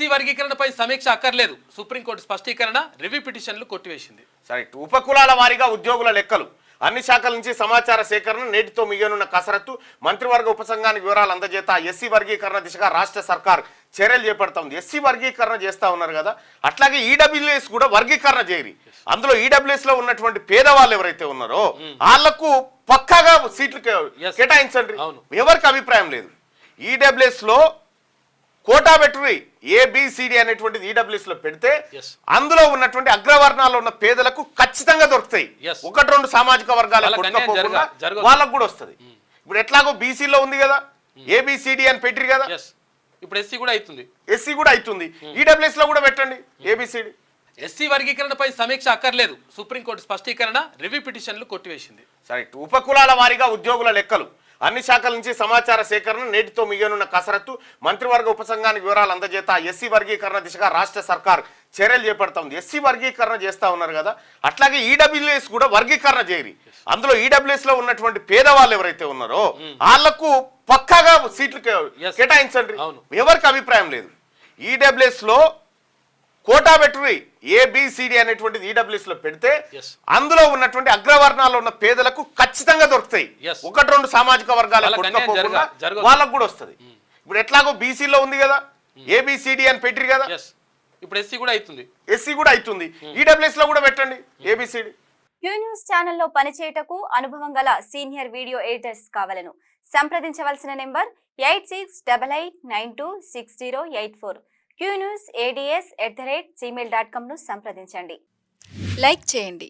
SC వర్గీకరణపై సమీక్ష అక్కర్లేదు. Supreme court స్పష్టీకరణ. Review పిటిషన్లు కొట్టివేసింది. సరే, ఉపకులాల వారీగా ఉద్యోగుల లెక్కలు, అన్ని శాఖల నుంచి సమాచార సేకరణ, నేటితో మిగిలిన కసరత్తు, మంత్రివర్గ ఉపసంఘానికి వివరాలు అందజేత ఎస్సీ వర్గీకరణ దిశగా రాష్ట్ర సర్కార్ చర్యలు చేపడుతుంది. ఎస్సీ వర్గీకరణ చేస్తా ఉన్నారు కదా, అట్లాగే ఈడబ్ల్యూఎస్ కూడా వర్గీకరణ చేయరి. అందులో ఈడబ్ల్యూఎస్ లో ఉన్నటువంటి పేదవాళ్ళు ఎవరైతే ఉన్నారో వాళ్లకు పక్కాగా సీట్లు కేటాయించండి. ఎవరికి అభిప్రాయం లేదు. ఈడబ్ల్యూఎస్ లో కోటా పెట్టురి ఏబిసిడి అనేటువంటిది ఈడబ్ల్యూఎస్ లో పెడితే అందులో ఉన్నటువంటి అగ్రవర్ణాల్లో ఉన్న పేదలకు ఖచ్చితంగా దొరుకుతాయి. ఒకటి రెండు సామాజిక వర్గాల వాళ్ళకు కూడా వస్తుంది. ఇప్పుడు ఎట్లాగో బీసీలో ఉంది కదా, ఏబిసిడి అని పెట్టిరు కదా, ఇప్పుడు ఎస్సీ కూడా అవుతుంది. ఎస్సీ కూడా అవుతుంది. ఈడబ్ల్యూఎస్ లో కూడా పెట్టండి ఏబిసిడి. ఎస్సీ వర్గీకరణపై సమీక్ష అక్కర్లేదు. సుప్రీంకోర్టు స్పష్టీకరణ. రివ్యూ పిటిషన్లు కొట్టివేసింది. సరే, ఉపకులాల వారీగా ఉద్యోగుల లెక్కలు, అన్ని శాఖల నుంచి సమాచార సేకరణ, నేటితో మిగిలిన కసరత్తు, మంత్రివర్గ ఉపసంఘానికి వివరాలు అందజేత ఎస్సీ వర్గీకరణ దిశగా రాష్ట్ర సర్కార్ చర్యలు చేపడుతుంది. ఎస్సీ వర్గీకరణ చేస్తా ఉన్నారు కదా, అట్లాగే ఈడబ్ల్యూఎస్ కూడా వర్గీకరణ చేయరి. అందులో ఈడబ్ల్యూఎస్ లో ఉన్నటువంటి పేదవాళ్ళు ఎవరైతే ఉన్నారో వాళ్లకు పక్కాగా సీట్లు కేటాయించండి. ఎవరికి అభిప్రాయం లేదు. ఈడబ్ల్యూఎస్ లో కోటా పెట్టురి ఏబిసిడి అనేటువంటిది ఈడబ్ల్యూఎస్ లో పెడితే అందులో ఉన్నటువంటి అగ్రవర్ణాల్లో ఉన్న పేదలకు ఖచ్చితంగా దొరుకుతాయి. ఒకటి రెండు సామాజిక వర్గాల వాళ్ళకు కూడా వస్తుంది. ఇప్పుడు ఎట్లాగో బీసీలో ఉంది కదా, ఏబిసిడి అని పెట్టిరు కదా, ఇప్పుడు ఎస్సీ కూడా అవుతుంది. ఎస్సీ కూడా అవుతుంది. ఈడబ్ల్యూఎస్ లో కూడా పెట్టండి ఏబిసిడి. క్యూ న్యూస్ ఛానల్లో పనిచేయటకు అనుభవం గల సీనియర్ వీడియో ఎడిటర్స్ కావాలను సంప్రదించవలసిన నెంబర్ 8688926084. qnewsads@gmail.com ను సంప్రదించండి. లైక్ చేయండి.